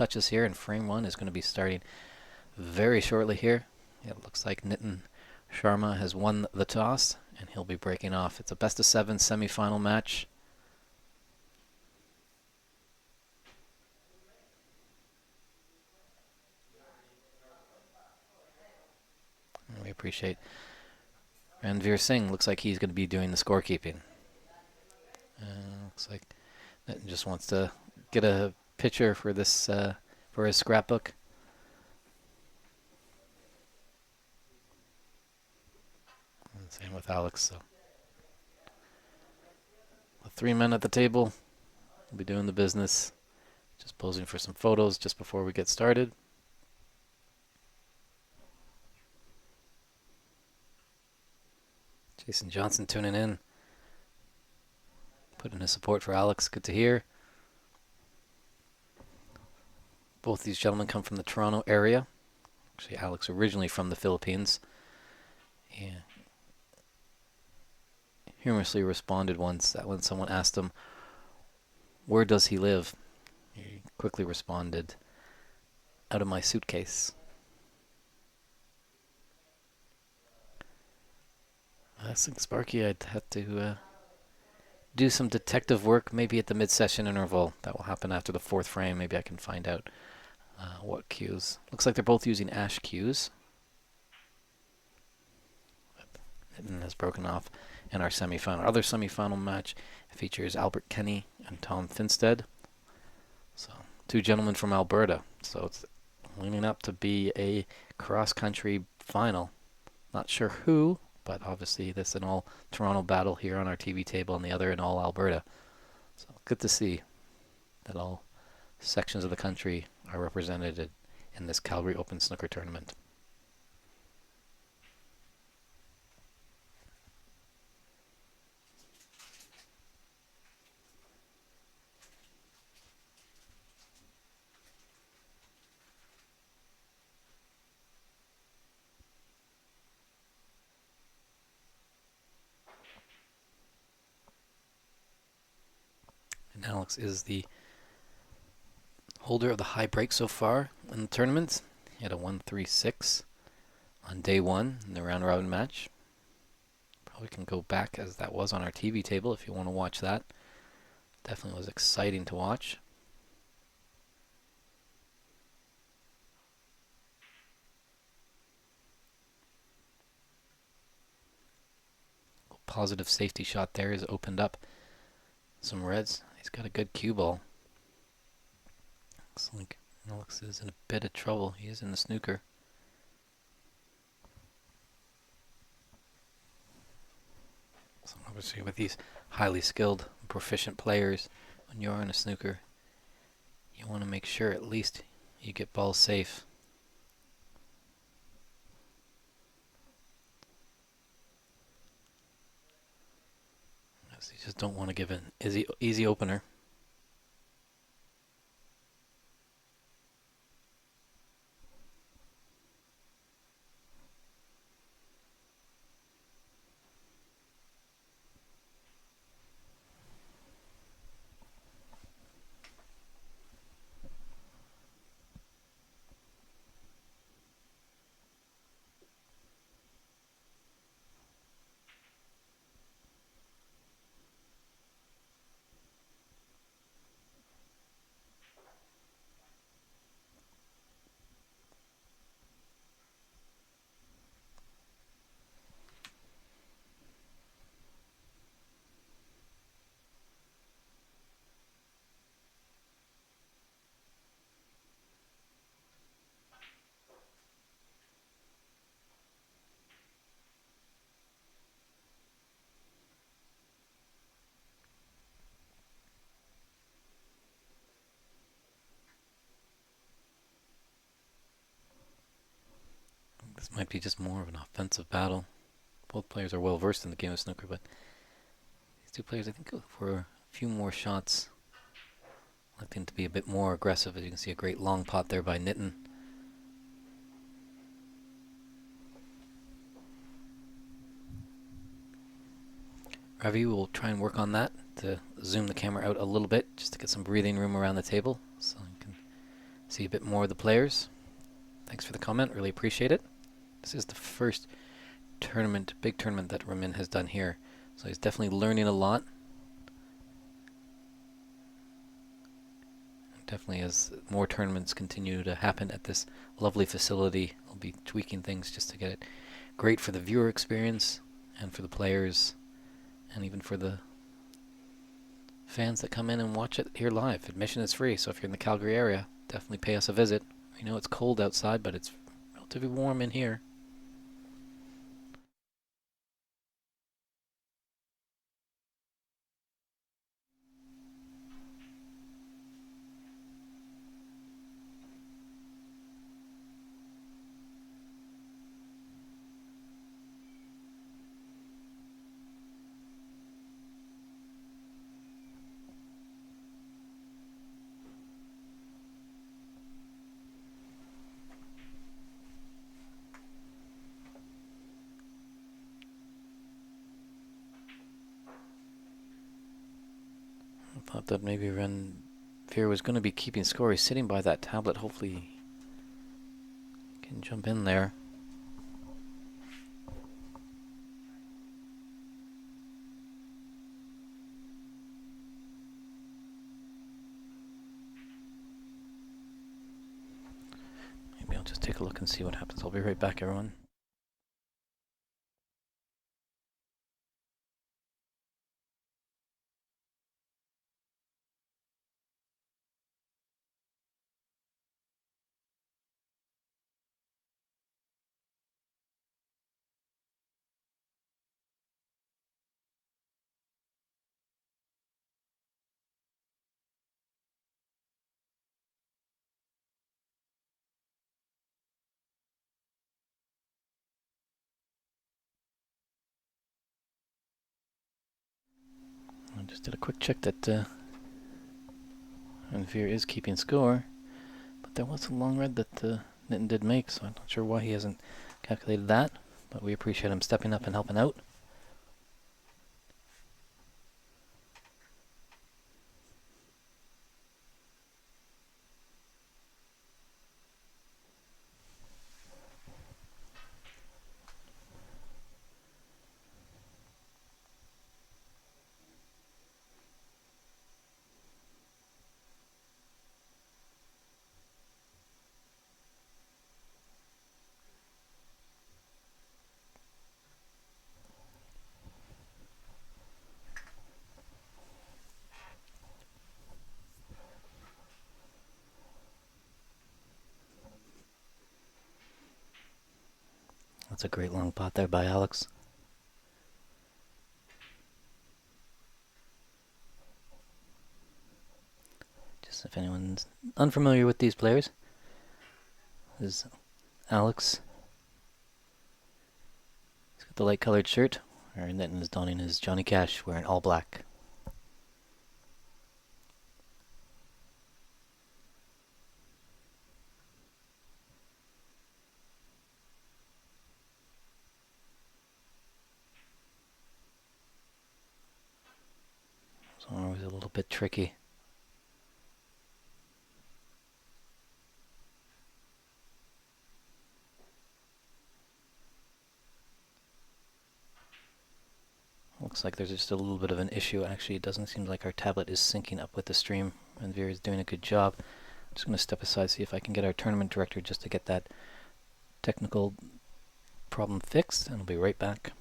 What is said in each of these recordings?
touches here, and frame one is going to be starting very shortly here. It looks like Nitin Sharma has won the toss, and he'll be breaking off. It's a best-of-7 semifinal match. And we appreciate Ranveer Singh. Looks like he's going to be doing the scorekeeping. Looks like Nitin just wants to get a picture for this for his scrapbook. And same with Alex. So the three men at the table will be doing the business. Just posing for some photos just before we get started. Jason Johnson tuning in, putting his support for Alex. Good to hear. Both these gentlemen come from the Toronto area. Actually, Alex originally from the Philippines. He humorously responded once that when someone asked him, "Where does he live?" he quickly responded, "Out of my suitcase." I think Sparky, I'd have to do some detective work, maybe at the mid-session interval. That will happen after the fourth frame. Maybe I can find out what cues. Looks like they're both using ash cues. Nitin has broken off in our semifinal. Our other semifinal match features Albert Kenny and Tom Finstead. So two gentlemen from Alberta. So it's leaning up to be a cross-country final. Not sure who, but obviously this is an all Toronto battle here on our TV table, and the other in all Alberta. So good to see that all sections of the country are represented in this Calgary Open Snooker Tournament. And Alex is the holder of the high break so far in the tournament. He had a 1-3-6 on day one in the round robin match. Probably can go back as that was on our TV table if you want to watch that. Definitely was exciting to watch. Positive safety shot there has opened up some reds. He's got a good cue ball. Looks like Alex is in a bit of trouble. He is in the snooker. So obviously with these highly skilled, proficient players, when you're in a snooker, you want to make sure at least you get balls safe. You just don't want to give an easy opener. This might be just more of an offensive battle. Both players are well versed in the game of snooker, but these two players, I think, go for a few more shots. Electing to be a bit more aggressive. As you can see, a great long pot there by Nitin. Ravi will try and work on that to zoom the camera out a little bit, just to get some breathing room around the table, so you can see a bit more of the players. Thanks for the comment, really appreciate it. This is the first big tournament that Ramin has done here, so he's definitely learning a lot. Definitely as more tournaments continue to happen at this lovely facility, I'll be tweaking things just to get it great for the viewer experience and for the players and even for the fans that come in and watch it here live. Admission is free, so if you're in the Calgary area, definitely pay us a visit. We know it's cold outside, but it's relatively warm in here. I thought that maybe Ranveer was going to be keeping score. He's sitting by that tablet. Hopefully he can jump in there. Maybe I'll just take a look and see what happens. I'll be right back, everyone. I just did a quick check that Ranveer is keeping score, but there was a long red that Nitin did make, so I'm not sure why he hasn't calculated that, but we appreciate him stepping up and helping out. That's a great long pot there by Alex. Just if anyone's unfamiliar with these players, this is Alex. He's got the light colored shirt, where Nitin is donning his Johnny Cash wearing all black. So always a little bit tricky. Looks like there's just a little bit of an issue. Actually, it doesn't seem like our tablet is syncing up with the stream. Ranveer is doing a good job. I'm just going to step aside, see if I can get our tournament director just to get that technical problem fixed, and I'll be right back.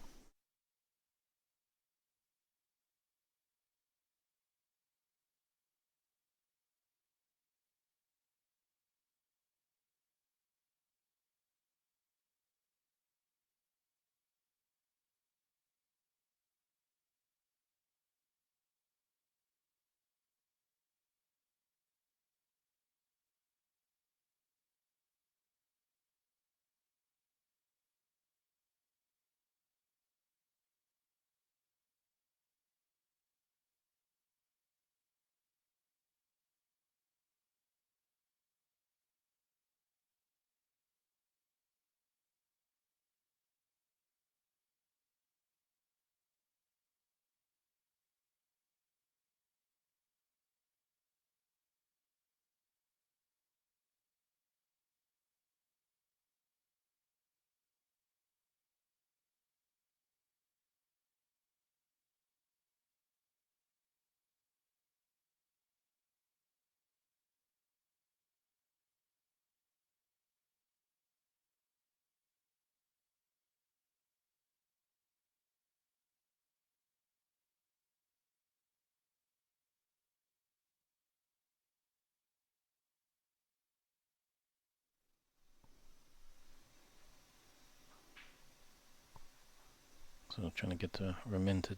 So trying to get Ramin to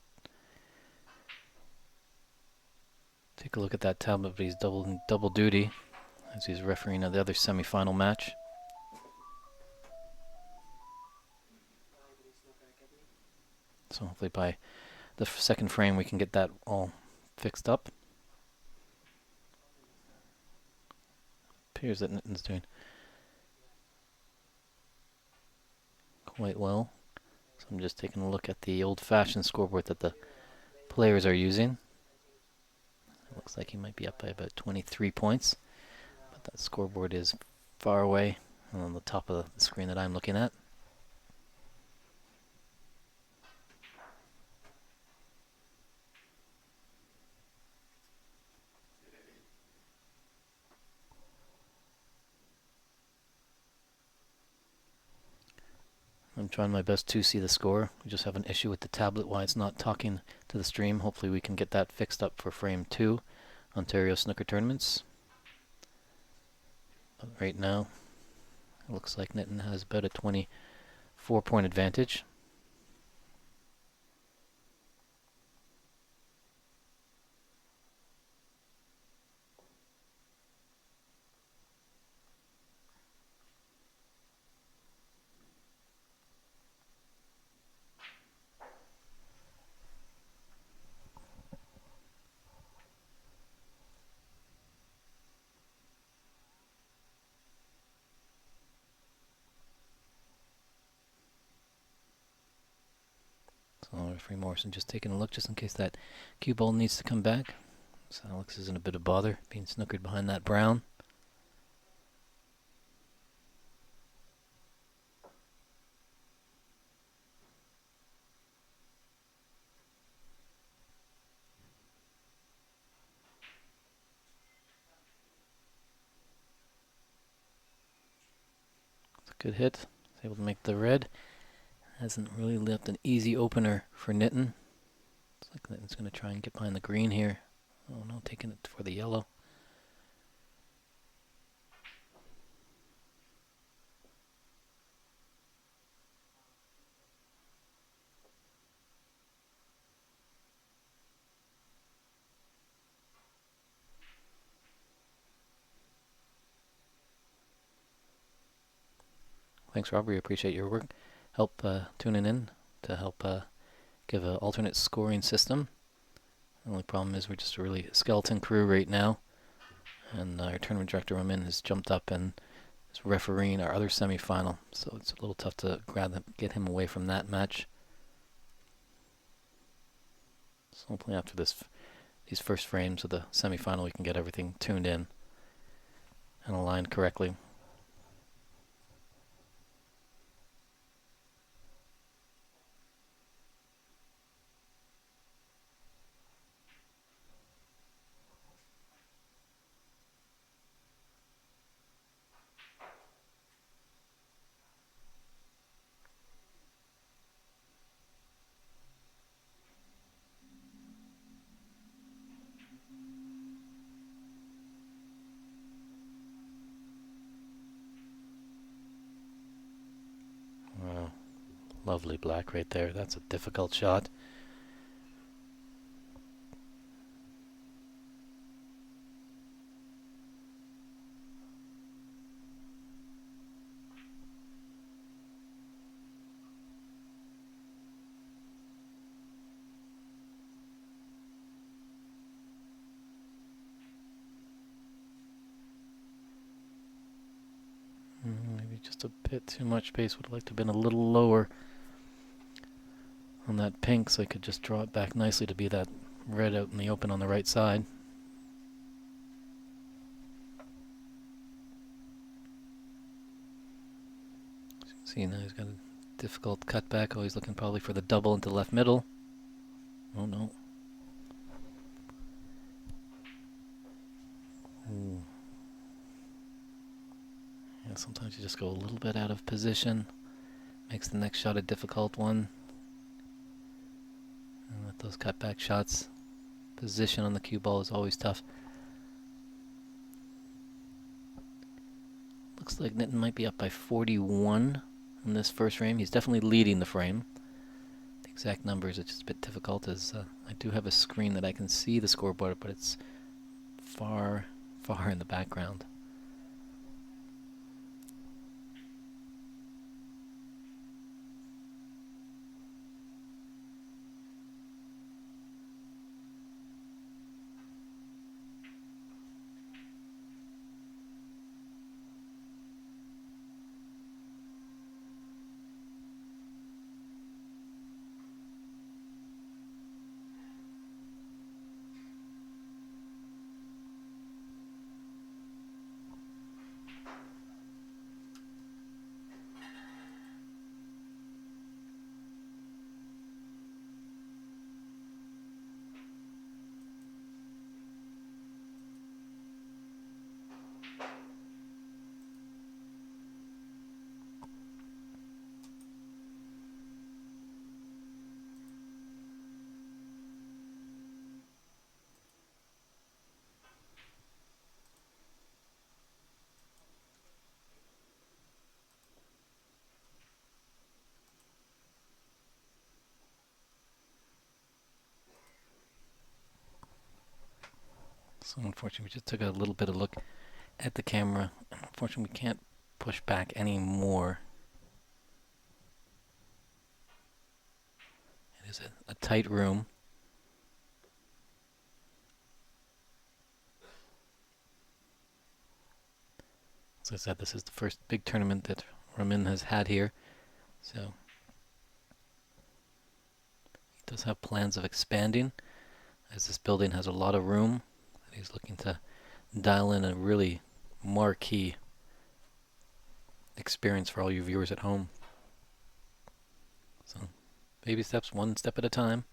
take a look at that tablet, but he's double duty as he's refereeing the other semi-final match. So hopefully by the second frame we can get that all fixed up. Appears that Nitin's doing quite well. So I'm just taking a look at the old-fashioned scoreboard that the players are using. It looks like he might be up by about 23 points, but that scoreboard is far away on the top of the screen that I'm looking at. I'm trying my best to see the score. We just have an issue with the tablet why it's not talking to the stream. Hopefully we can get that fixed up for frame 2, Ontario Snooker Tournaments. But right now, it looks like Nitin has about a 24-point advantage. So referee Morrison just taking a look just in case that cue ball needs to come back. So Alex is in a bit of bother being snookered behind that brown. It's a good hit. He's able to make the red. Hasn't really left an easy opener for Nitin. Looks like Nitin's going to try and get behind the green here. Oh no, taking it for the yellow. Thanks, Rob. We appreciate your work. Help tuning in to help give an alternate scoring system. The only problem is we're just a really skeleton crew right now. And our tournament director, Ramin, has jumped up and is refereeing our other semi-final. So it's a little tough to get him away from that match. So hopefully after these first frames of the semi-final, we can get everything tuned in and aligned correctly. Wow, lovely black right there. That's a difficult shot. Maybe just a bit too much space. Would have liked to have been a little lower on that pink so I could just draw it back nicely to be that red out in the open on the right side. See, now he's got a difficult cutback. Oh, he's looking probably for the double into left middle. Oh no. Ooh. Yeah, sometimes you just go a little bit out of position. Makes the next shot a difficult one. And with those cutback shots, position on the cue ball is always tough. Looks like Nitin might be up by 41 in this first frame. He's definitely leading the frame. I exact numbers. It's just a bit difficult as I do have a screen that I can see the scoreboard, but it's far, far in the background. So unfortunately, we just took a little bit of look at the camera. Unfortunately, we can't push back any more. It is a tight room. As I said, this is the first big tournament that Ramin has had here. So he does have plans of expanding, as this building has a lot of room. He's looking to dial in a really marquee experience for all you viewers at home. So, baby steps, one step at a time.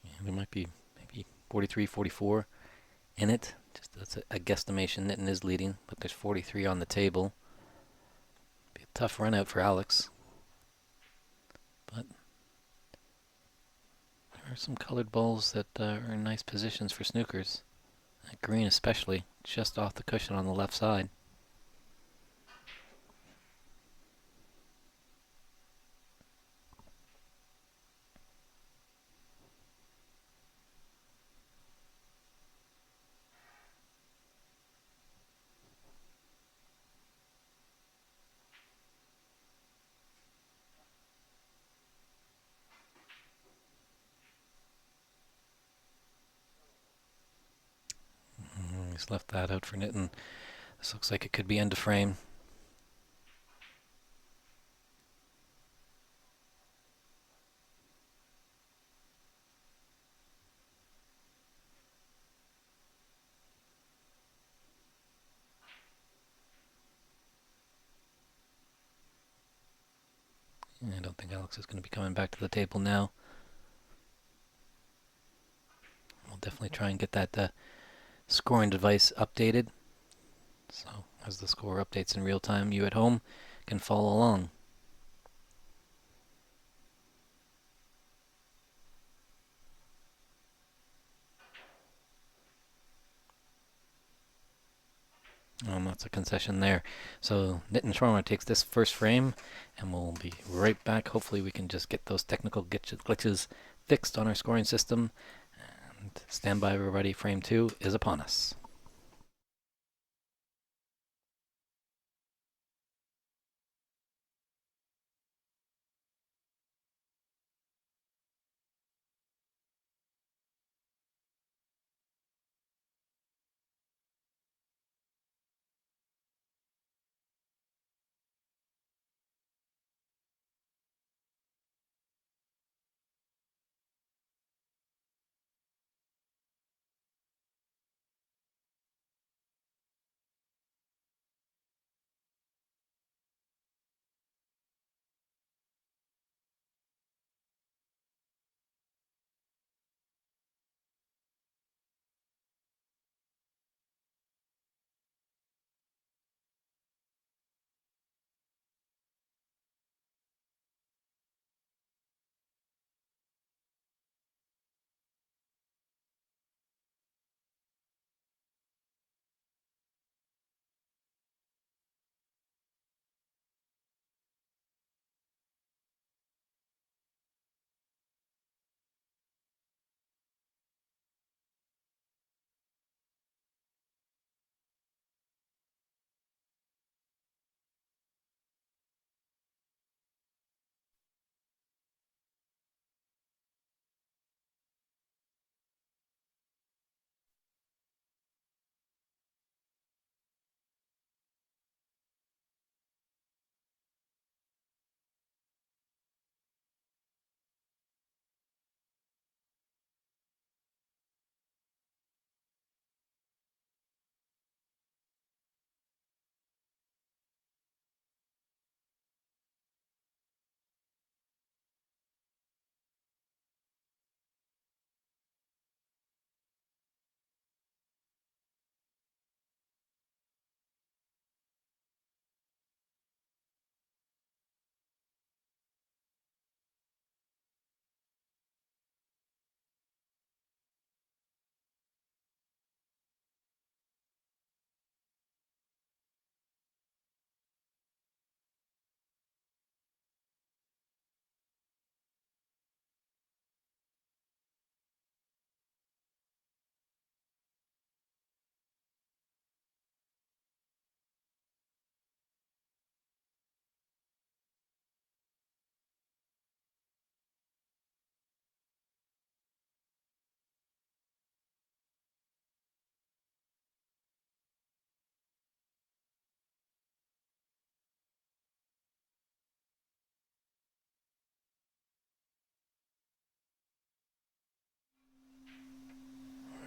Yeah, there might be maybe 43, 44 in it. Just that's a guesstimation. Nitin is leading, but there's 43 on the table. Be a tough run out for Alex. But there are some colored balls that are in nice positions for snookers. That green especially, just off the cushion on the left side. He's left that out for Nitin. This looks like it could be end of frame. I don't think Alex is going to be coming back to the table now. We'll definitely try and get that scoring device updated. So as the score updates in real time, you at home can follow along. That's a concession there. So Nitin Sharma takes this first frame, and we'll be right back. Hopefully we can just get those technical glitches fixed on our scoring system. And stand by, everybody. Frame 2 is upon us.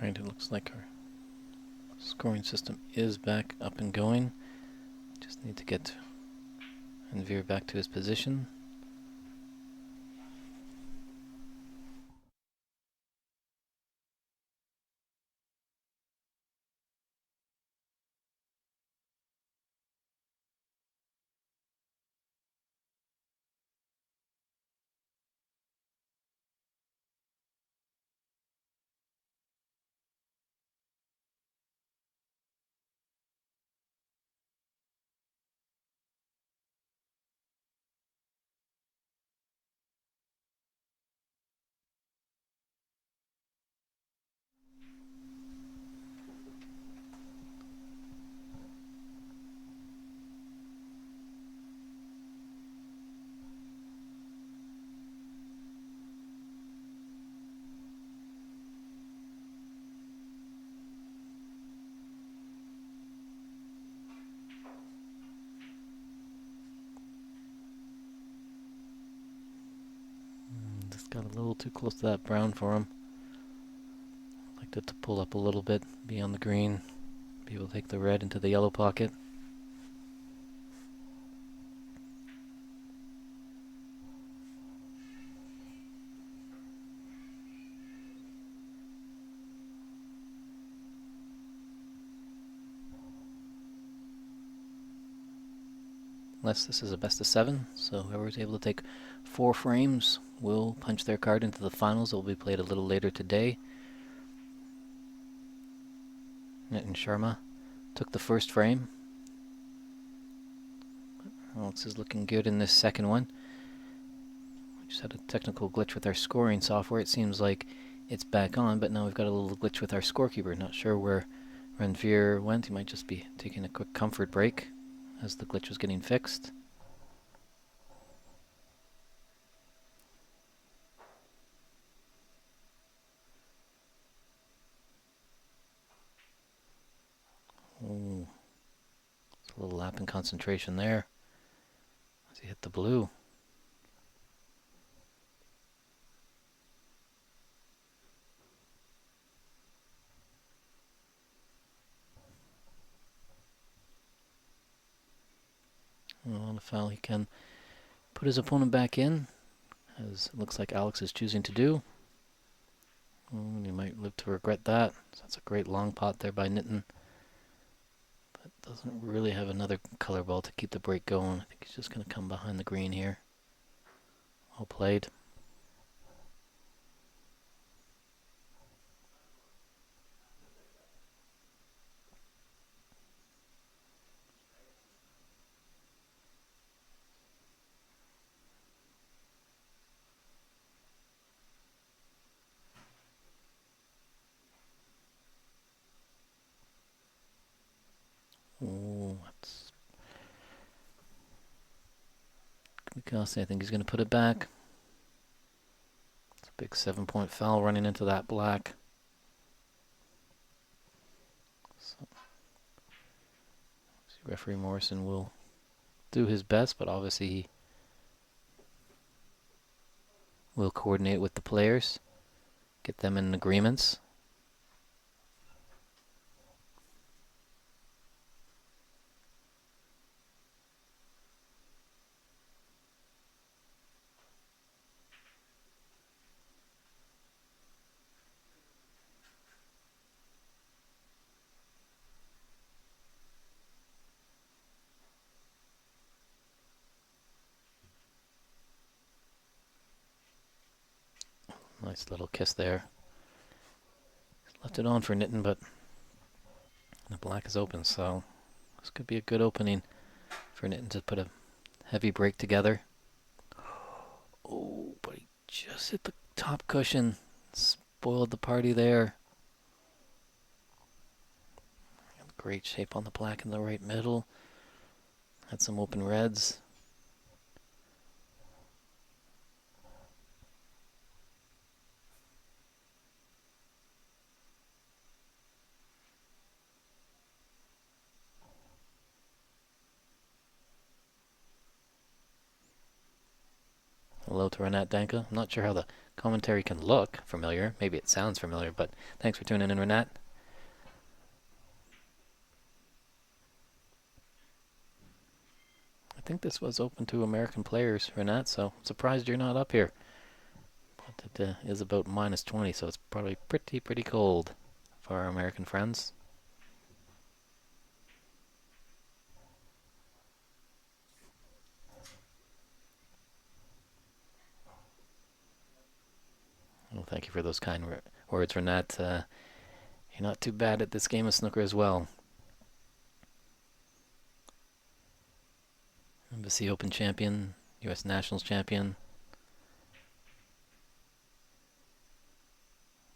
Alright, it looks like our scoring system is back up and going. Just need to get Enver back to his position. Just got a little too close to that brown for him. I'd like it to pull up a little bit, be on the green, be able to take the red into the yellow pocket. Unless this is a best of 7, so whoever's able to take 4 frames will punch their card into the finals. It will be played a little later today. Nitin Sharma took the first frame. Alex is looking good in this second one. We just had a technical glitch with our scoring software. It seems like it's back on, but now we've got a little glitch with our scorekeeper. Not sure where Enver went. He might just be taking a quick comfort break as the glitch was getting fixed. Oh, it's a little lap in concentration there as he hit the blue. On a foul, he can put his opponent back in, as it looks like Alex is choosing to do. And he might live to regret that. So that's a great long pot there by Nitin. But doesn't really have another color ball to keep the break going. I think he's just going to come behind the green here. Well played. Oh, that's because I think he's going to put it back. It's a big 7-point foul running into that black. So, referee Morrison will do his best, but obviously he will coordinate with the players, get them in agreements. Nice little kiss there. Left it on for Nitin, but the black is open, so this could be a good opening for Nitin to put a heavy break together. Oh, but he just hit the top cushion. Spoiled the party there. Great shape on the black in the right middle. Had some open reds. Hello to Renat Danka. I'm not sure how the commentary can look familiar. Maybe it sounds familiar, but thanks for tuning in, Renat. I think this was open to American players, Renat, so I'm surprised you're not up here. But it is about -20, so it's probably pretty cold for our American friends. Well, thank you for those kind words, Renat. You're not too bad at this game of snooker as well. Embassy Open champion, U.S. Nationals champion.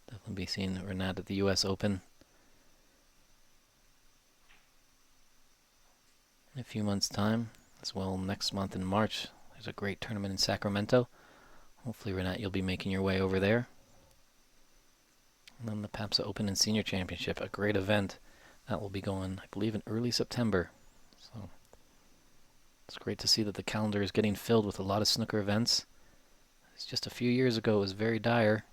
Definitely be seeing Renat at the U.S. Open in a few months' time. As well, next month in March, there's a great tournament in Sacramento. Hopefully, Renat, you'll be making your way over there. And then the PAPSA Open and Senior Championship, a great event that will be going, I believe, in early September. So it's great to see that the calendar is getting filled with a lot of snooker events. It's just a few years ago, it was very dire.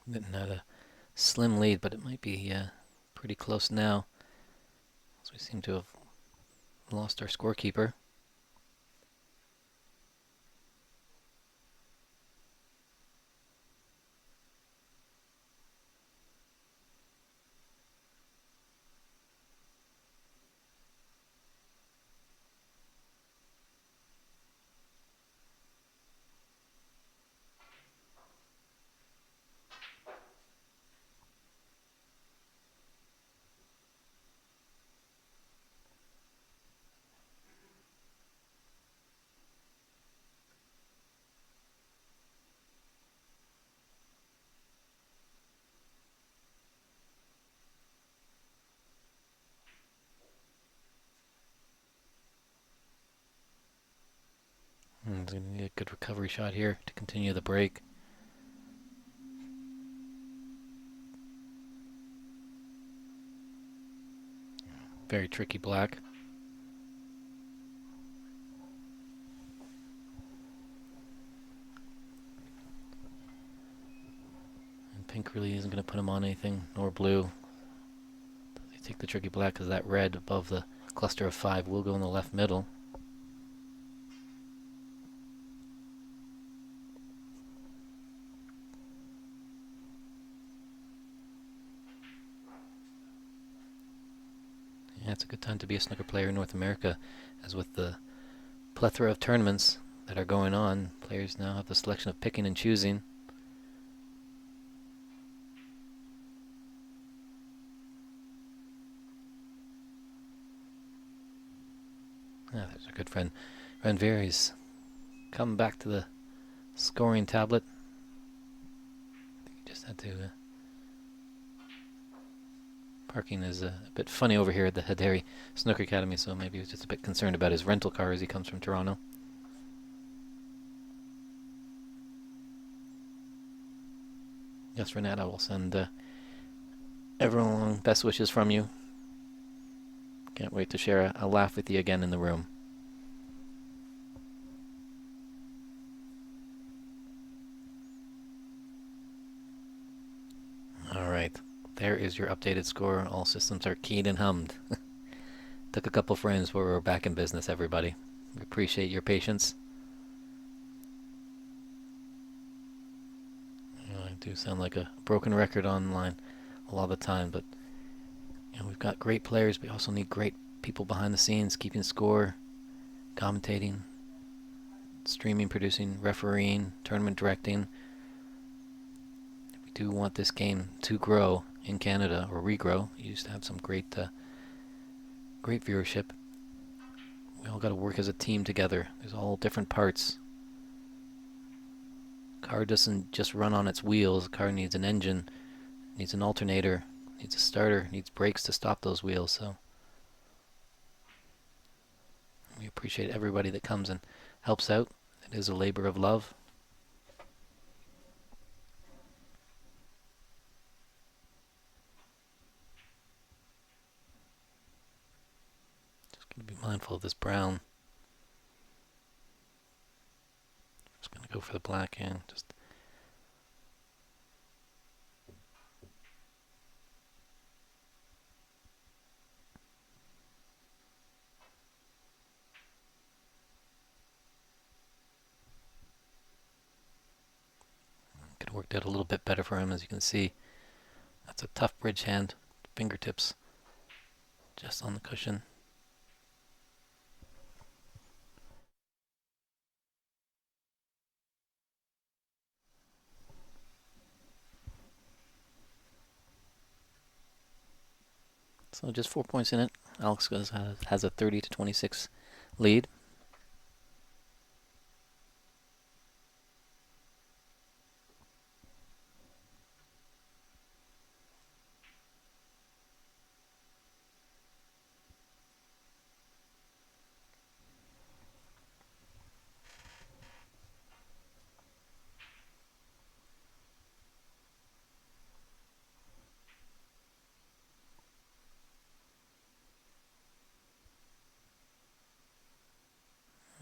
Nitin had a slim lead, but it might be pretty close now, as we seem to have lost our scorekeeper. He's going to need a good recovery shot here to continue the break. Very tricky black. And pink really isn't going to put him on anything, nor blue. They take the tricky black because that red above the cluster of 5 will go in the left middle. Yeah, it's a good time to be a snooker player in North America, as with the plethora of tournaments that are going on, players now have the selection of picking and choosing. Ah, there's our good friend Ranveer. He's come back to the scoring tablet. I think he just had to... Parking is a bit funny over here at the Haderi Snooker Academy, so maybe he was just a bit concerned about his rental car as he comes from Toronto. Yes, Renat, I will send everyone along best wishes from you. Can't wait to share a laugh with you again in the room. Alright, there is your updated score. All systems are keyed and hummed. Took a couple frames, but we're back in business, everybody. We appreciate your patience. I do sound like a broken record online a lot of the time, but we've got great players, but we also need great people behind the scenes, keeping score, commentating, streaming, producing, refereeing, tournament directing. We do want this game to grow in Canada, or regrow. We used to have some great viewership We all got to work as a team together. There's all different parts. Car doesn't just run on its wheels. A car needs an engine, needs an alternator, needs a starter, needs brakes to stop those wheels. So we appreciate everybody that comes and helps out. It is a labor of love. Just going to be mindful of this brown. Just going to go for the black and just could have worked out a little bit better for him, as you can see. That's a tough bridge hand. Fingertips just on the cushion. So just 4 points in it. Alex has a 30-26 lead.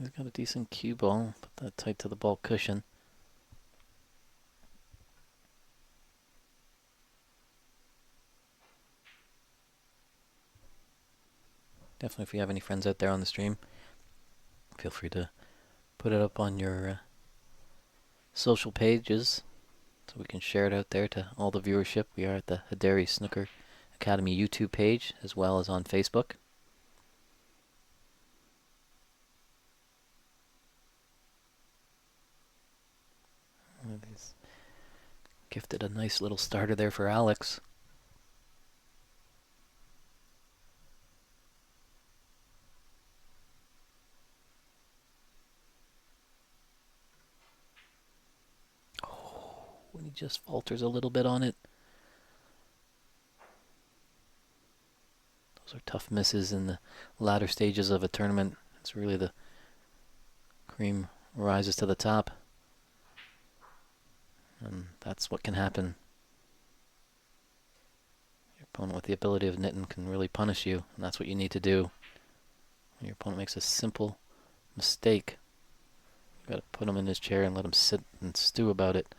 He's got a decent cue ball. Put that tight to the ball cushion. Definitely, if you have any friends out there on the stream, feel free to put it up on your social pages so we can share it out there to all the viewership. We are at the Haderi Snooker Academy YouTube page as well as on Facebook. He's gifted a nice little starter there for Alex. Oh, when he just falters a little bit on it. Those are tough misses in the latter stages of a tournament. It's really the cream rises to the top. And that's what can happen. Your opponent with the ability of Nitin can really punish you, and that's what you need to do. When your opponent makes a simple mistake, you gotta put him in his chair and let him sit and stew about it.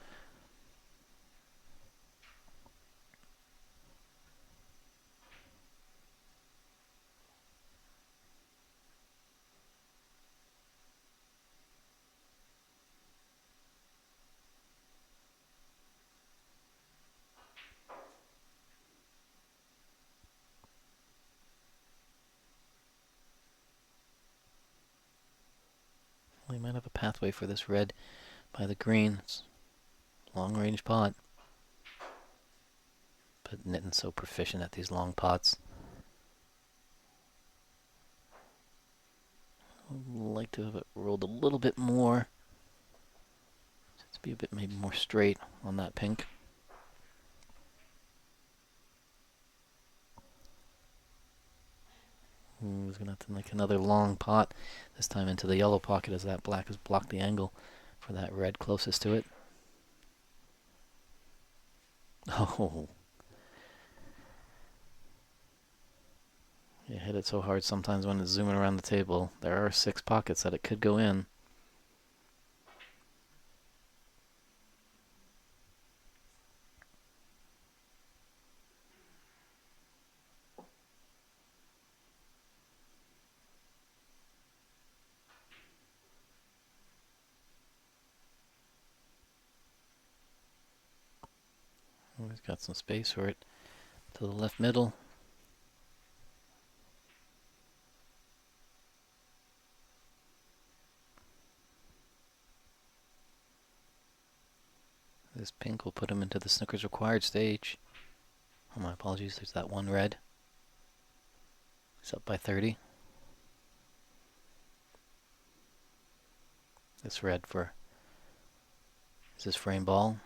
We might have a pathway for this red by the green. It's a long-range pot. But Nitin's so proficient at these long pots. I'd like to have it rolled a little bit more. To be a bit maybe more straight on that pink. He's going to have to make another long pot, this time into the yellow pocket as that black has blocked the angle for that red closest to it. Oh. You hit it so hard sometimes when it's zooming around the table. There are 6 pockets that it could go in. He's got some space for it to the left middle. This pink will put him into the Snooker's required stage. Oh, my apologies, there's that one red. He's up by 30. this red for, is this frame ball?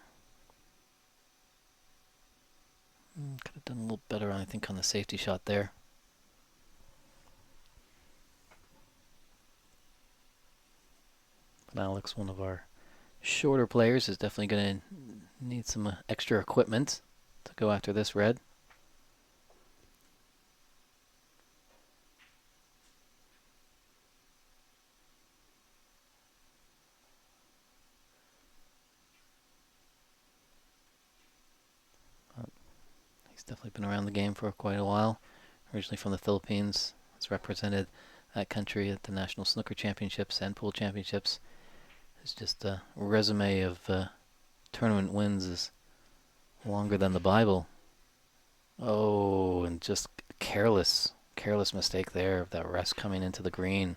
Could have done a little better, I think, on the safety shot there. But Alex, one of our shorter players, is definitely going to need some extra equipment to go after this red. He's definitely been around the game for quite a while. Originally from the Philippines, has represented that country at the National Snooker Championships and Pool Championships. It's just a resume of tournament wins is longer than the Bible. Oh, and just careless mistake there of that rest coming into the green.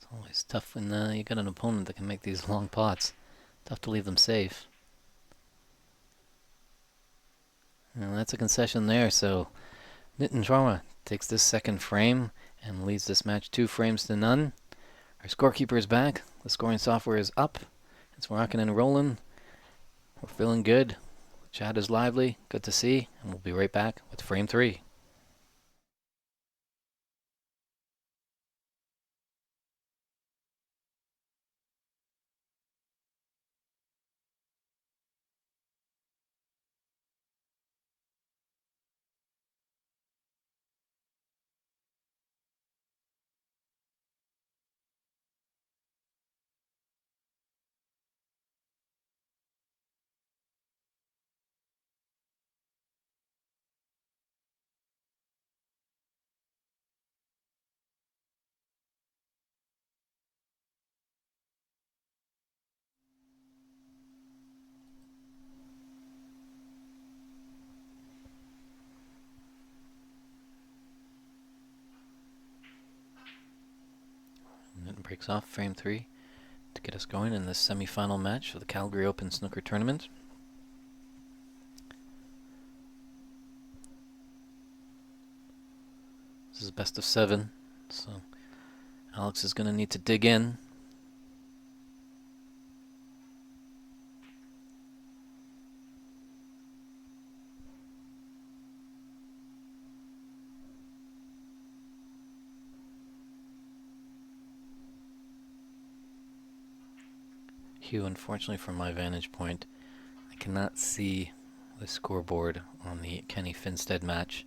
It's always tough when you got an opponent that can make these long pots. Tough to leave them safe. And that's a concession there, so Nitin Sharma takes this second frame and leads this match 2 frames to none. Our scorekeeper is back. The scoring software is up. It's rocking and rolling. We're feeling good. The chat is lively. Good to see. And we'll be right back with frame 3. Nitin breaks off frame 3 to get us going in this semi-final match for the Calgary Open Snooker Tournament. This is best of 7, so Alex is going to need to dig in. Hugh, unfortunately from my vantage point, I cannot see the scoreboard on the Kenny Finstead match.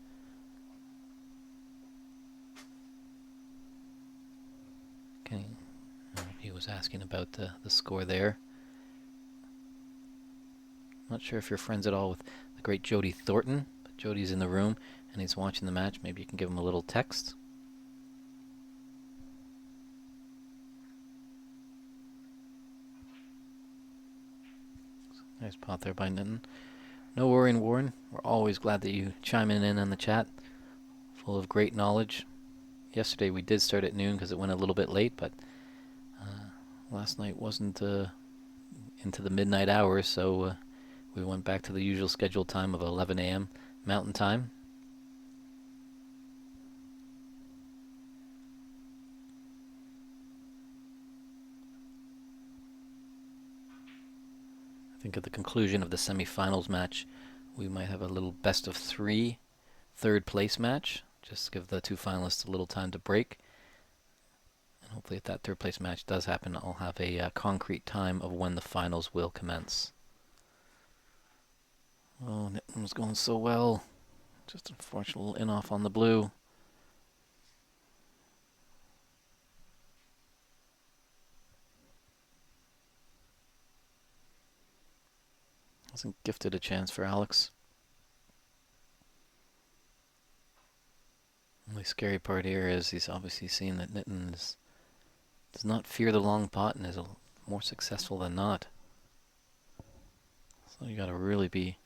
Kenny, he was asking about the score there. Not sure if you're friends at all with the great Jody Thornton, but Jody's in the room and he's watching the match. Maybe you can give him a little text. Nice pot there by Nitin. No worrying, Warren. We're always glad that you chime in on the chat. Full of great knowledge. Yesterday we did start at noon because it went a little bit late, but last night wasn't into the midnight hours, so we went back to the usual scheduled time of 11 a.m. Mountain Time. I think at the conclusion of the semi-finals match, we might have a little best of 3 third place match. Just give the 2 finalists a little time to break. And hopefully if that third place match does happen, I'll have a concrete time of when the finals will commence. Oh, Nitin was going so well. Just unfortunate little in-off on the blue. Wasn't gifted a chance for Alex. The only scary part here is he's obviously seen that Nitin does not fear the long pot and is more successful than not. So you got to really be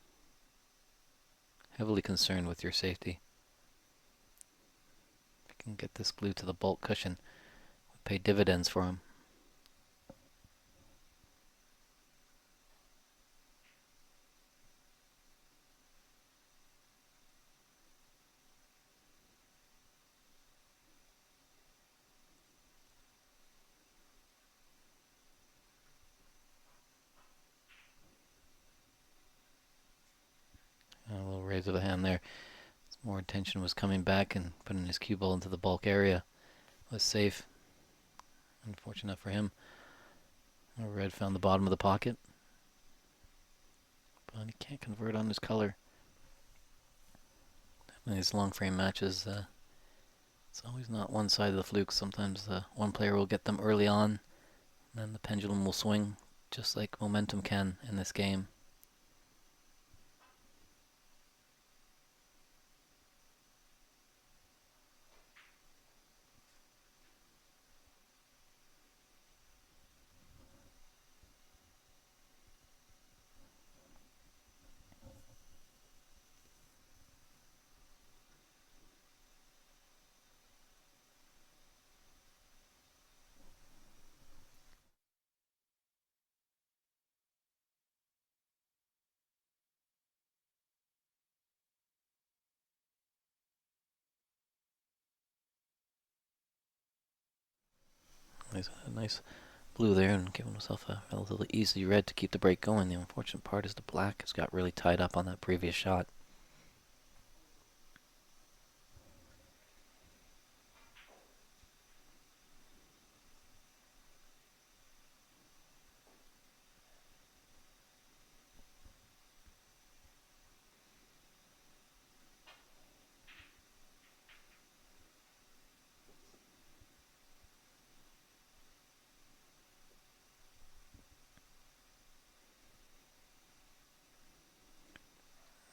heavily concerned with your safety. If you can get this glued to the bolt cushion, it would pay dividends for him. A little raise of the hand there. More attention was coming back, and putting his cue ball into the bulk area was safe. Unfortunate for him. Red found the bottom of the pocket, but he can't convert on his color. In these long frame matches, it's always not one side of the fluke. Sometimes one player will get them early on, and then the pendulum will swing, just like momentum can in this game. He's a nice blue there and giving himself a relatively easy red to keep the break going. The unfortunate part is the black has got really tied up on that previous shot.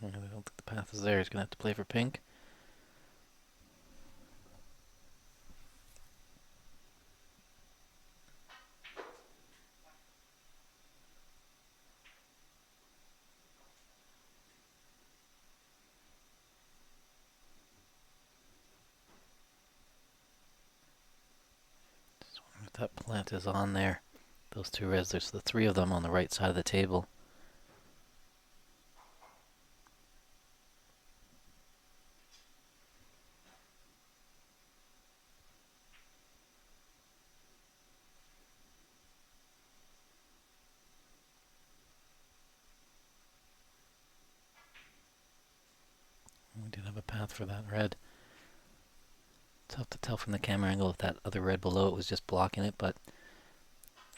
I don't think the path is there. He's going to have to play for pink. Just wondering if that plant is on there. Those two reds, there's the three of them on the right side of the table. We did have a path for that red. Tough to tell from the camera angle if that other red below it was just blocking it, but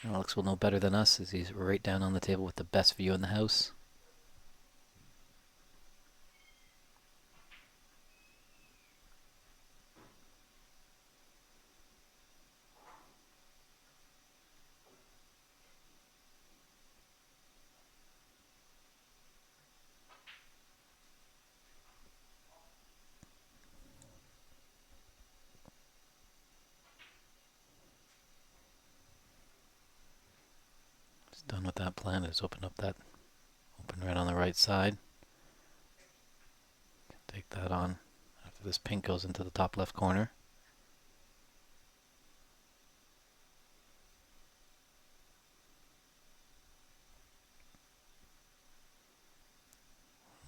Alex will know better than us as he's right down on the table with the best view in the house. He's done with that plan. He's opened up that open red on the right side. Take that on after this pink goes into the top left corner.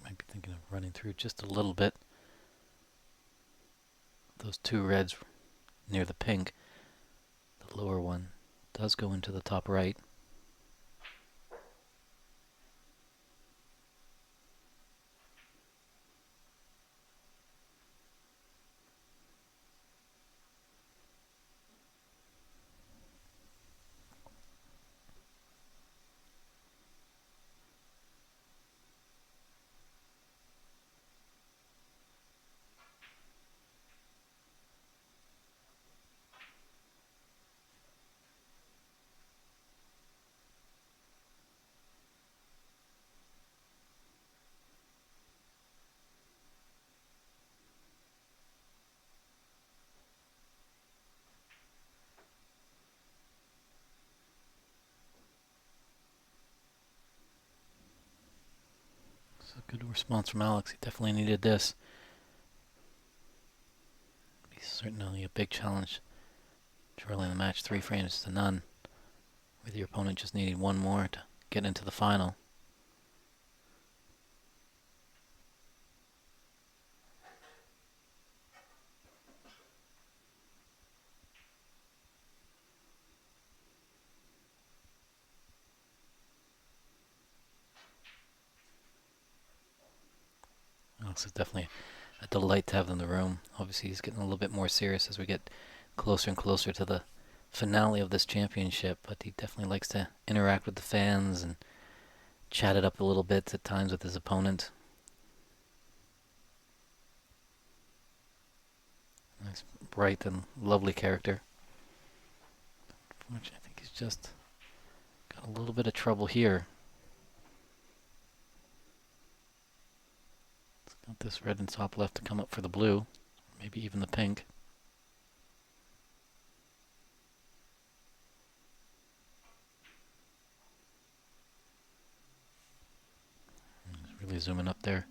Might be thinking of running through just a little bit. Those two reds near the pink, the lower one does go into the top right. Good response from Alex. He definitely needed this. He's certainly a big challenge. Early in the match, 3 frames to none, with your opponent just needing one more to get into the final. Alex is definitely a delight to have in the room. Obviously, he's getting a little bit more serious as we get closer and closer to the finale of this championship, but he definitely likes to interact with the fans and chat it up a little bit at times with his opponent. Nice, bright and lovely character. Which I think he's just got a little bit of trouble here. He's got this red in top left to come up for the blue, maybe even the pink. He's really zooming up there.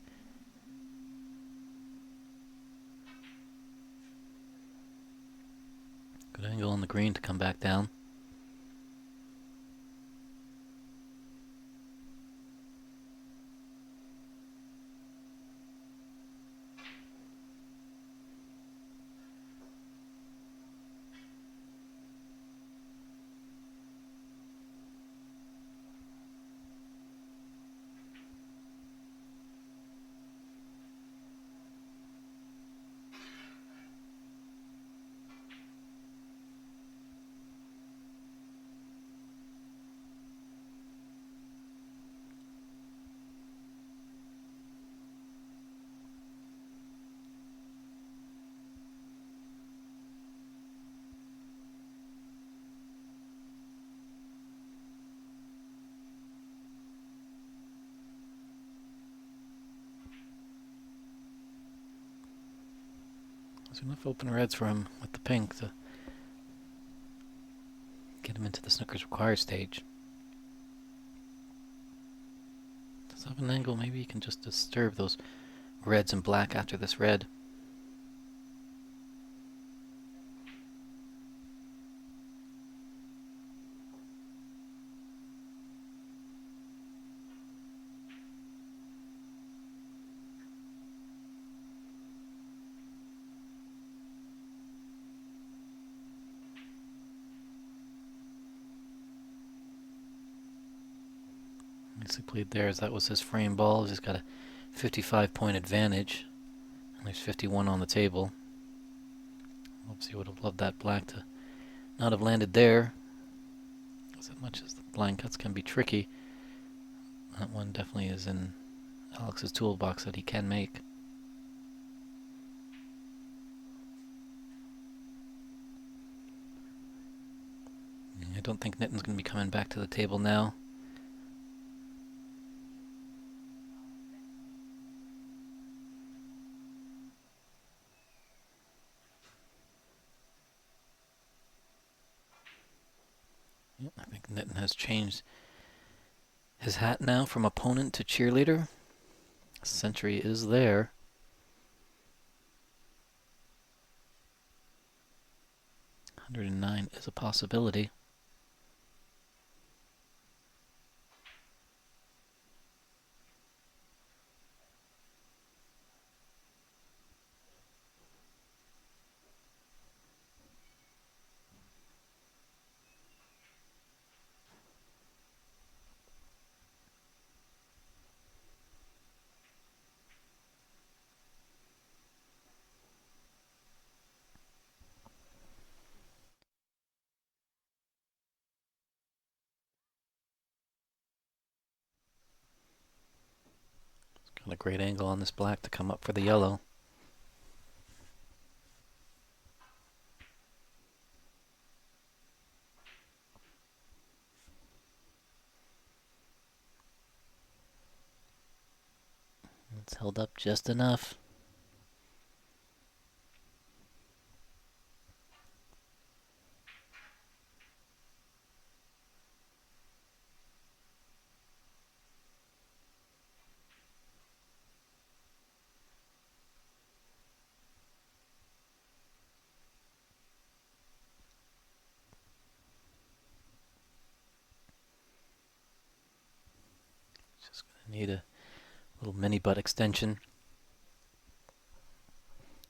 Good angle on the green to come back down. There's enough open reds for him with the pink to get him into the Snooker's required stage. Does have an angle, maybe you can just disturb those reds and black after this red. Nicely played there, as that was his frame ball. He's got a 55-point advantage, and there's 51 on the table. Obviously would have loved that black to not have landed there, as much as the blind cuts can be tricky. That one definitely is in Alex's toolbox that he can make. I don't think Nitin's going to be coming back to the table now. I think Nitin has changed his hat now from opponent to cheerleader. Century is there. $109 is a possibility. Got a great angle on this black to come up for the yellow. It's held up just enough. Just gonna need a little mini butt extension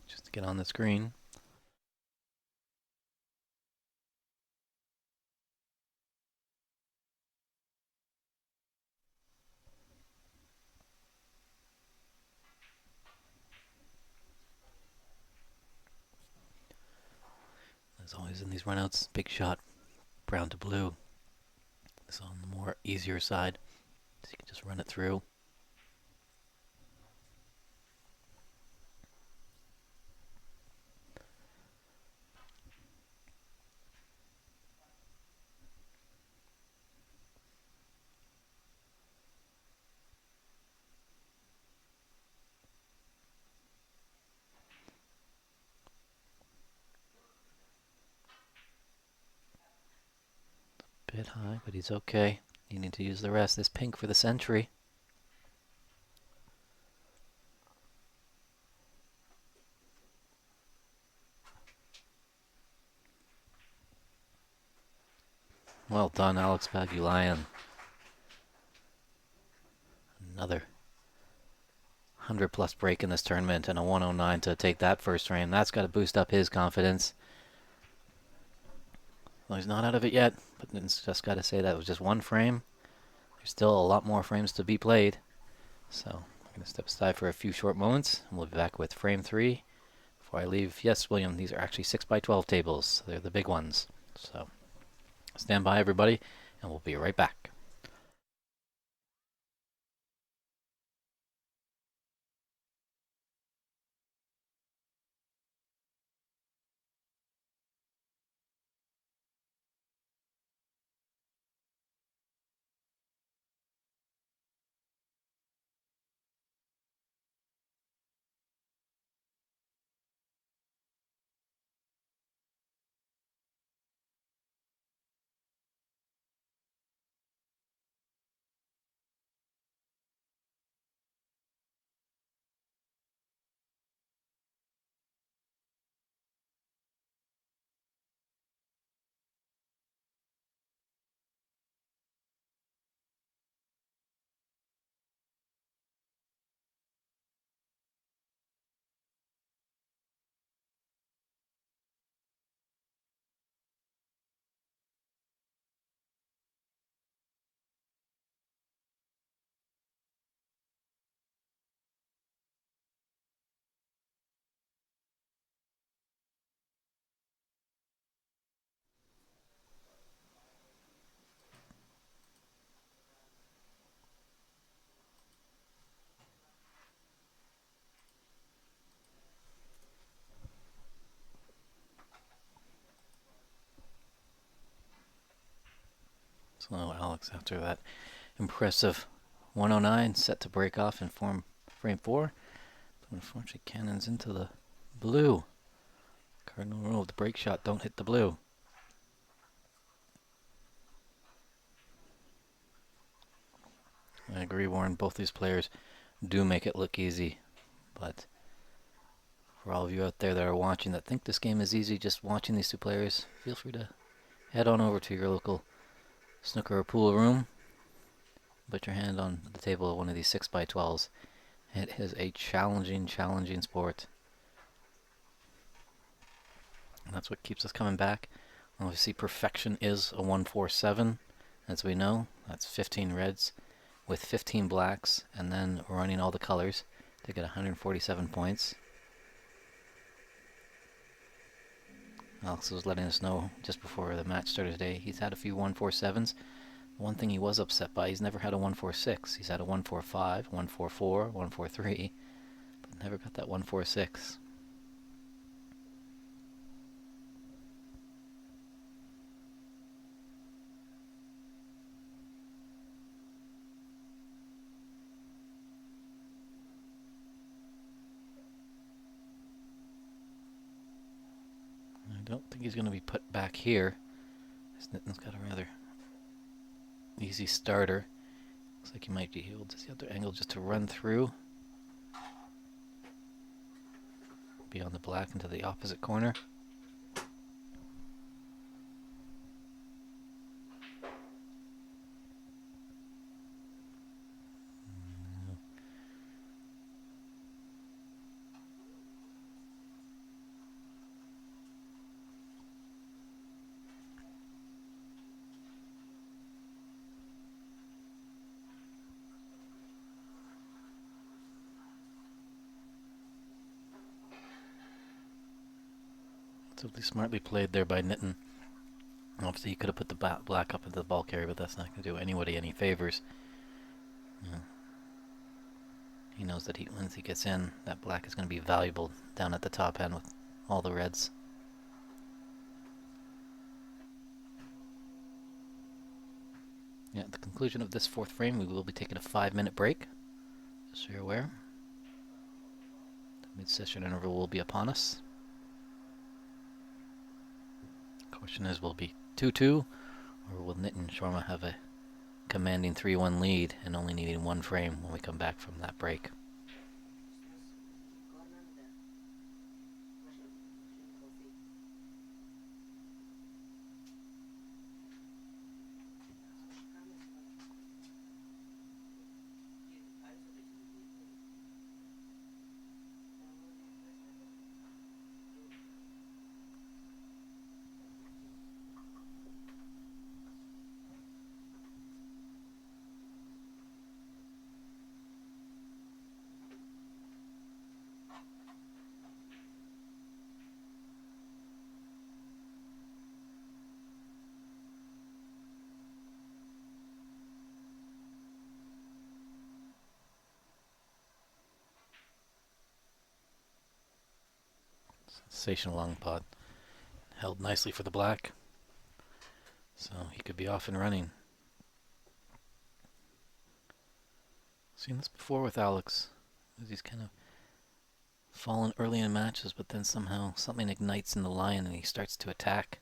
just to get on the screen. As always in these runouts, big shot, brown to blue. This on the more easier side, so you can just run it through. Bit high, but he's okay. You need to use the rest. This pink for the century. Well done, Alex Pagulayan. Another 100-plus break in this tournament and a 109 to take that first frame. That's got to boost up his confidence. Well, he's not out of it yet, but it's just got to say that was just one frame. There's still a lot more frames to be played. So I'm going to step aside for a few short moments, and we'll be back with frame 3. Before I leave, yes, William, these are actually 6x12 tables. They're the big ones. So stand by, everybody, and we'll be right back. So Alex, after that impressive 109, set to break off in frame 4. But unfortunately, cannons into the blue. Cardinal rule of the break shot, don't hit the blue. I agree, Warren. Both these players do make it look easy. But for all of you out there that are watching that think this game is easy, just watching these two players, feel free to head on over to your local snooker or pool room. Put your hand on the table of one of these 6x12s. It is a challenging sport. And that's what keeps us coming back. Obviously, perfection is a 147. As we know, that's 15 reds with 15 blacks, and then running all the colors to get 147 points. Alex was letting us know just before the match started today, he's had a few 147s. One thing he was upset by, he's never had a 146. He's had a 145, 144, 143, but never got that 146. I don't think he's going to be put back here. Nitin's got a rather easy starter. Looks like he might be able to see the other angle just to run through. Beyond the black into the opposite corner. Relatively smartly played there by Nitin. Obviously, he could have put the black up into the ball carrier, but that's not going to do anybody any favors. Yeah. He knows that once he gets in, that black is going to be valuable down at the top end with all the reds. Yeah, at the conclusion of this fourth frame, we will be taking a 5-minute break, just so you're aware. The mid-session interval will be upon us. The question is, will it be 2-2, or will Nitin Sharma have a commanding 3-1 lead and only needing one frame when we come back from that break? Sensational long pot. Held nicely for the black. So he could be off and running. Seen this before with Alex. He's kind of fallen early in matches, but then somehow something ignites in the lion and he starts to attack.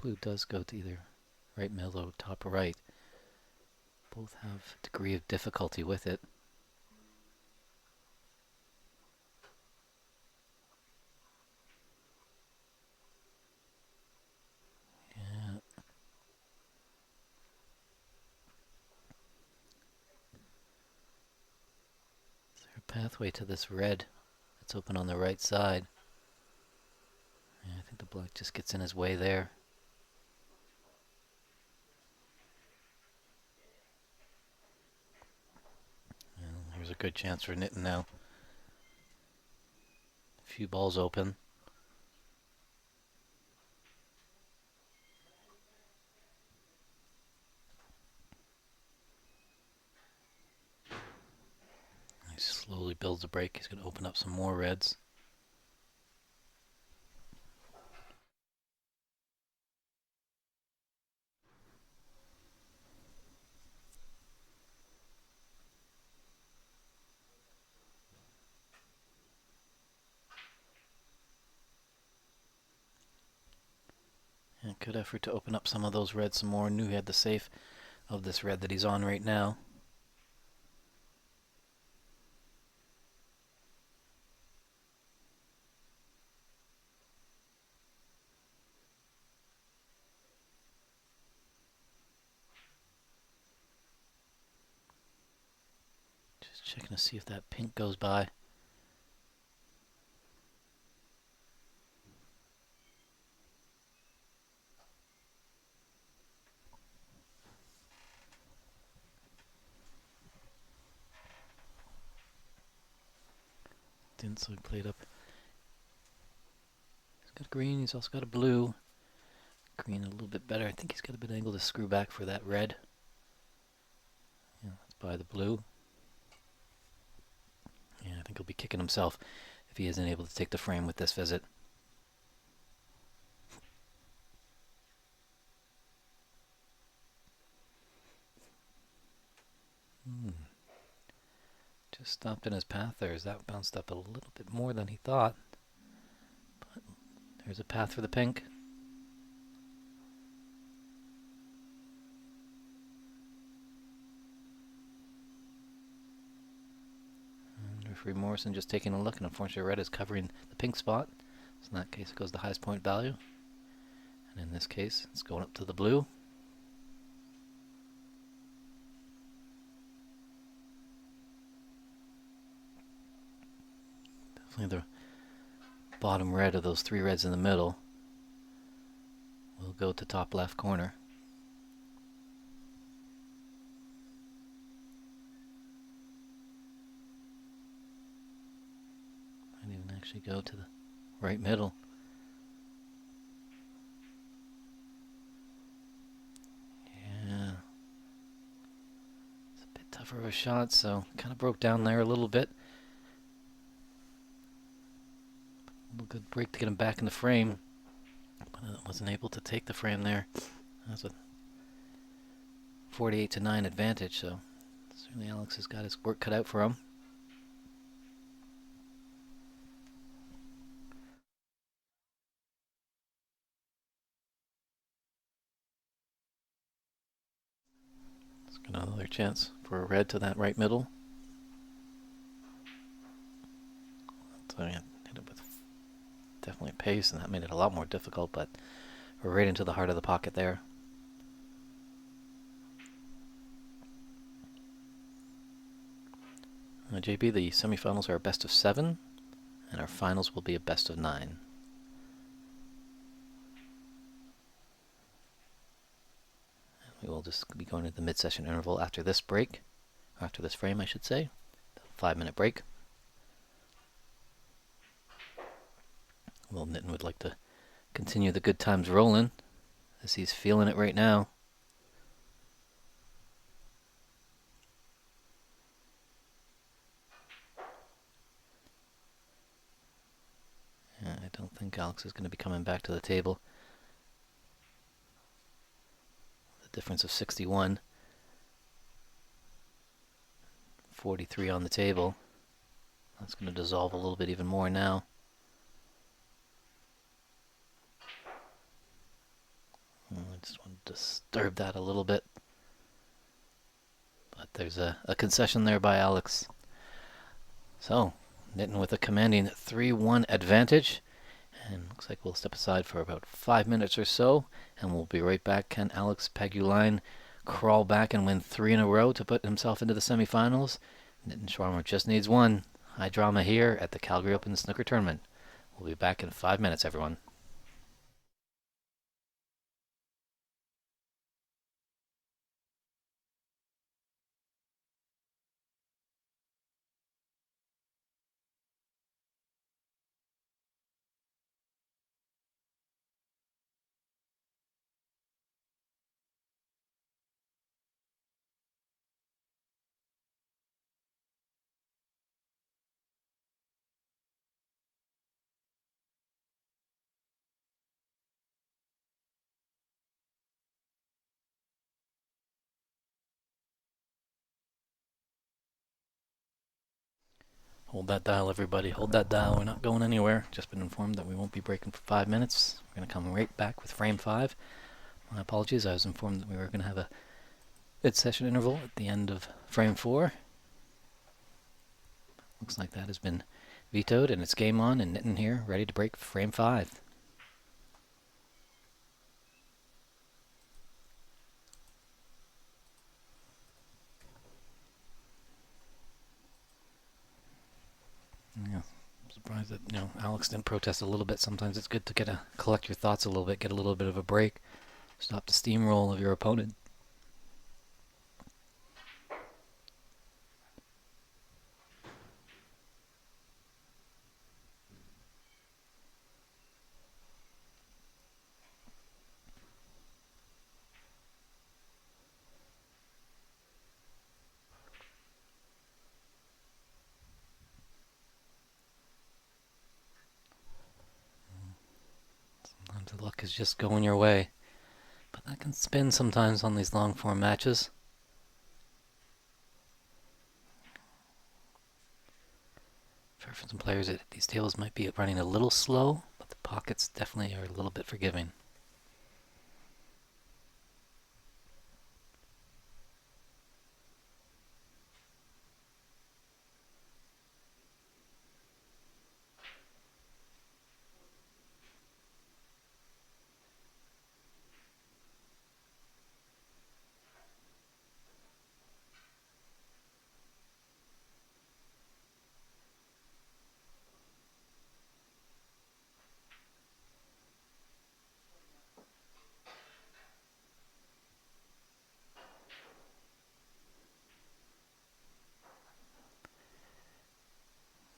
Blue does go to either right, middle, top, or right. Both have a degree of difficulty with it. Yeah. Is there a pathway to this red that's open on the right side? Yeah, I think the black just gets in his way there. And here's a good chance for Nitin now. A few balls open. He slowly builds a break. He's going to open up some more reds. And good effort to open up some of those reds some more. Knew he had the safe of this red that he's on right now. Just checking to see if that pink goes by. didn't, so he played up. He's got a green, he's also got a blue. Green a little bit better. I think he's got a bit of angle to screw back for that red. Yeah, let's buy the blue. Yeah, I think he'll be kicking himself if he isn't able to take the frame with this visit. Just stopped in his path there as that bounced up a little bit more than he thought. But there's a path for the pink. And referee Morrison just taking a look, and unfortunately red is covering the pink spot. So in that case it goes the highest point value. And in this case it's going up to the blue. Definitely the bottom red of those three reds in the middle will go to top left corner. Might even actually go to the right middle. Yeah. It's a bit tougher of a shot, so kind of broke down there a little bit. A good break to get him back in the frame, but wasn't able to take the frame there. That's a 48-9 advantage, so certainly Alex has got his work cut out for him. Let's get another chance for a red to that right middle. So yeah, hit it with definitely pace, and that made it a lot more difficult, but we're right into the heart of the pocket there. JB, the semifinals are a best of 7, and our finals will be a best of 9. We will just be going to the mid-session interval after this break, after this frame, I should say. 5-minute break. Well, Nitin would like to continue the good times rolling, as he's feeling it right now. Yeah, I don't think Alex is going to be coming back to the table. The difference of 61. 43 on the table. That's going to dissolve a little bit even more now. I just want to disturb that a little bit. But there's a concession there by Alex. So, Nitin with a commanding 3-1 advantage. And looks like we'll step aside for about 5 minutes or so. And we'll be right back. Can Alex Pagulayan crawl back and win 3 in a row to put himself into the semifinals? Nitin Sharma just needs one. High drama here at the Calgary Open Snooker Tournament. We'll be back in 5 minutes, everyone. Hold that dial, everybody. Hold that dial. We're not going anywhere. Just been informed that we won't be breaking for 5 minutes. We're going to come right back with frame 5. My apologies. I was informed that we were going to have a mid-session interval at the end of frame 4. Looks like that has been vetoed, and it's game on, and Nitin here, ready to break frame 5. Yeah, I'm surprised that Alex didn't protest a little bit. Sometimes it's good to collect your thoughts a little bit, get a little bit of a break, stop the steamroll of your opponent. luck is just going your way. But that can spin sometimes on these long form matches. For some players, these tables might be running a little slow, but the pockets definitely are a little bit forgiving.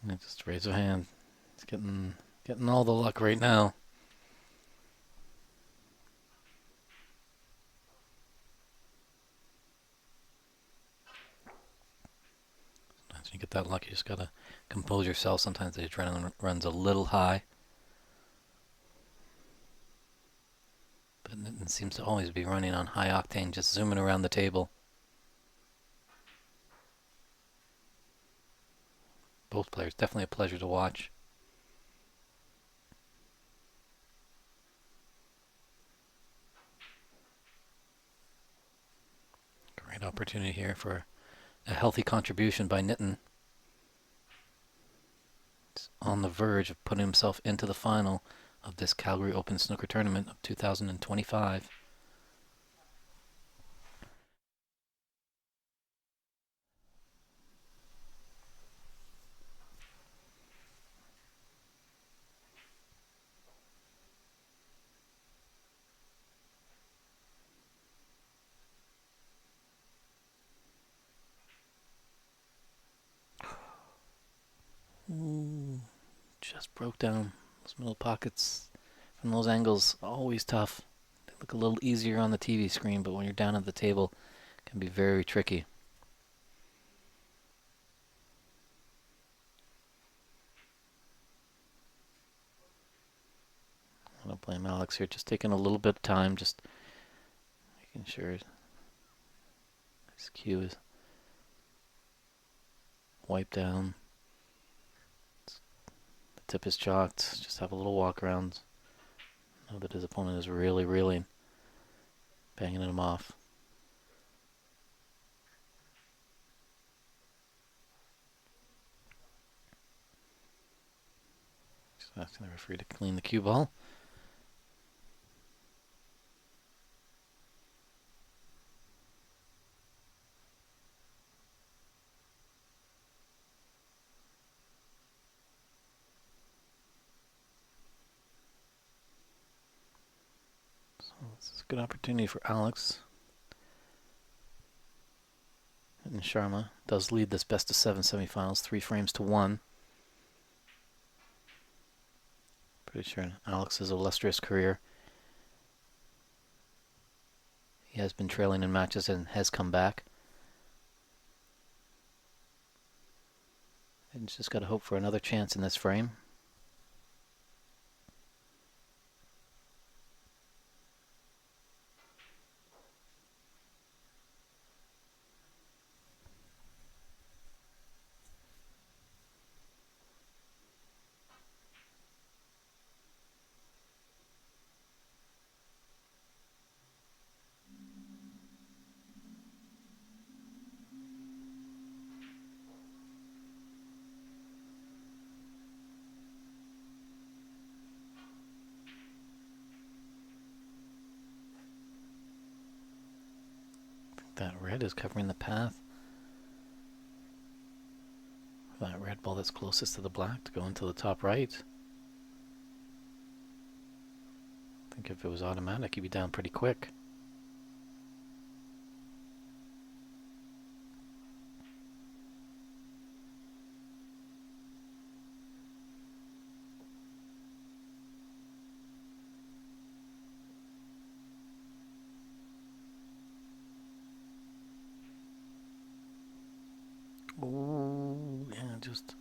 And just raise a hand. It's getting all the luck right now. Sometimes when you get that luck, you just gotta compose yourself. Sometimes the adrenaline runs a little high. But it seems to always be running on high octane, just zooming around the table. Both players, definitely a pleasure to watch. Great opportunity here for a healthy contribution by Nitin. He's on the verge of putting himself into the final of this Calgary Open Snooker Tournament of 2025. Ooh, just broke down. Those middle pockets from those angles, always tough. They look a little easier on the TV screen, but when you're down at the table, it can be very tricky. I don't blame Alex here, just taking a little bit of time, just making sure his cue is wiped down. The tip is chalked, just have a little walk around. Know that his opponent is really reeling, banging him off. Just asking the referee to clean the cue ball. So this is a good opportunity for Alex. And Sharma does lead this best of 7 semifinals, 3 frames to 1. Pretty sure in Alex's illustrious career, he has been trailing in matches and has come back. And just got to hope for another chance in this frame. That red is covering the path. That red ball that's closest to the black to go into the top right. I think if it was automatic, he'd be down pretty quick. Oh, yeah, just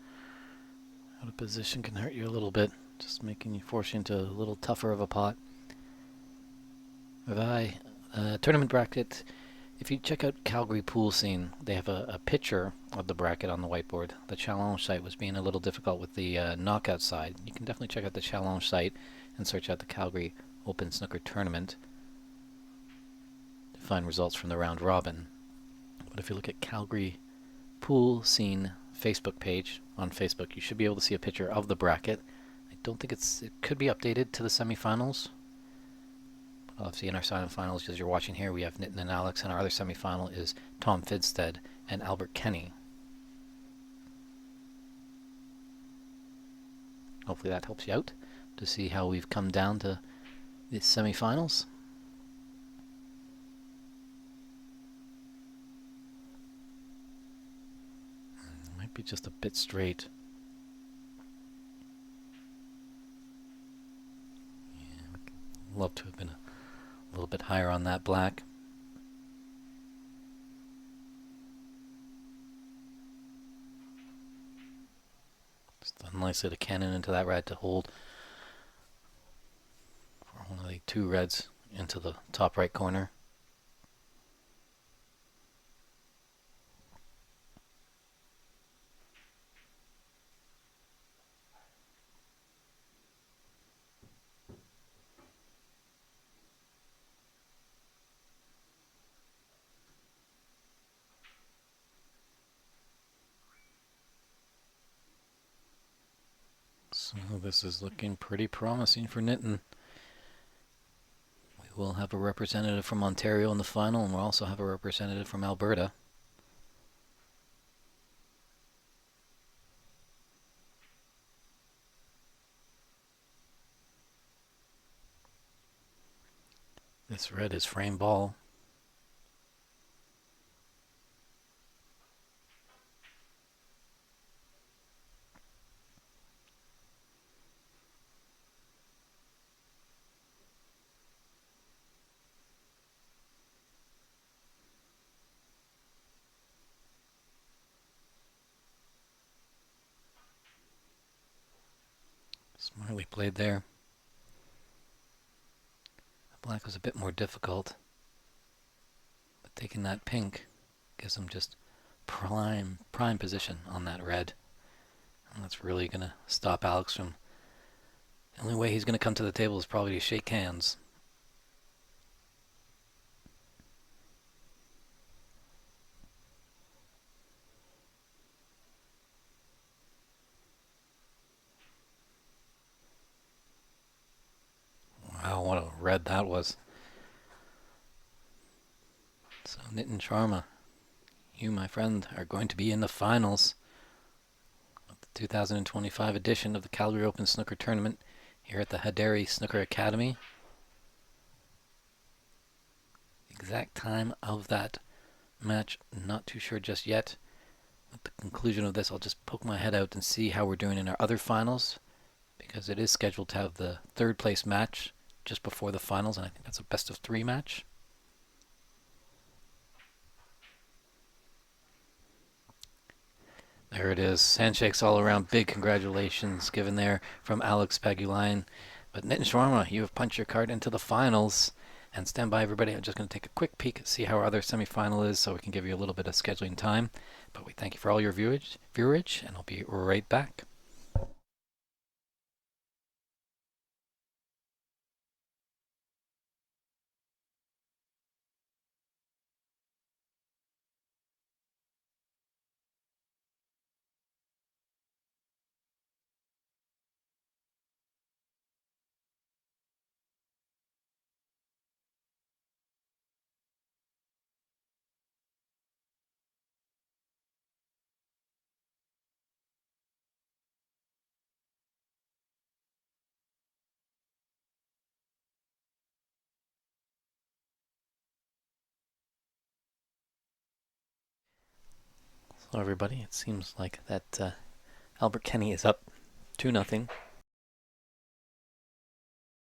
out of position can hurt you a little bit. Just force you into a little tougher of a pot. Vai, tournament bracket. If you check out Calgary pool scene, they have a picture of the bracket on the whiteboard. The challenge site was being a little difficult with the knockout side. You can definitely check out the challenge site and search out the Calgary Open Snooker Tournament to find results from the round robin. But if you look at Calgary pool scene Facebook page on Facebook, you should be able to see a picture of the bracket. I don't think it could be updated to the semifinals. Obviously, in our semifinals, as you're watching here, we have Nitin and Alex, and our other semifinal is Tom Finstead and Albert Kenny. Hopefully that helps you out to see how we've come down to the semifinals. Might be just a bit straight. Yeah, love to have been a little bit higher on that black. Just done nicely to cannon into that red to hold for one of the two reds into the top right corner. So this is looking pretty promising for Nitin. We will have a representative from Ontario in the final, and we'll also have a representative from Alberta. This red is frame ball. Smartly played there. The black was a bit more difficult, but taking that pink gives him just prime position on that red. And that's really going to stop Alex from... The only way he's going to come to the table is probably to shake hands. Wow, what a red that was. So Nitin Sharma, you, my friend, are going to be in the finals of the 2025 edition of the Calgary Open Snooker Tournament here at the Haderi Snooker Academy. Exact time of that match, not too sure just yet. At the conclusion of this, I'll just poke my head out and see how we're doing in our other finals, because it is scheduled to have the third place match just before the finals, and I think that's a best of 3 match. There it is. Handshakes all around. Big congratulations given there from Alex Pagulayan. But Nitin Sharma, you have punched your card into the finals. And stand by, everybody. I'm just going to take a quick peek, see how our other semifinal is, so we can give you a little bit of scheduling time. But we thank you for all your viewage, and I'll be right back. So everybody, it seems like that Albert Kenny is up 2-0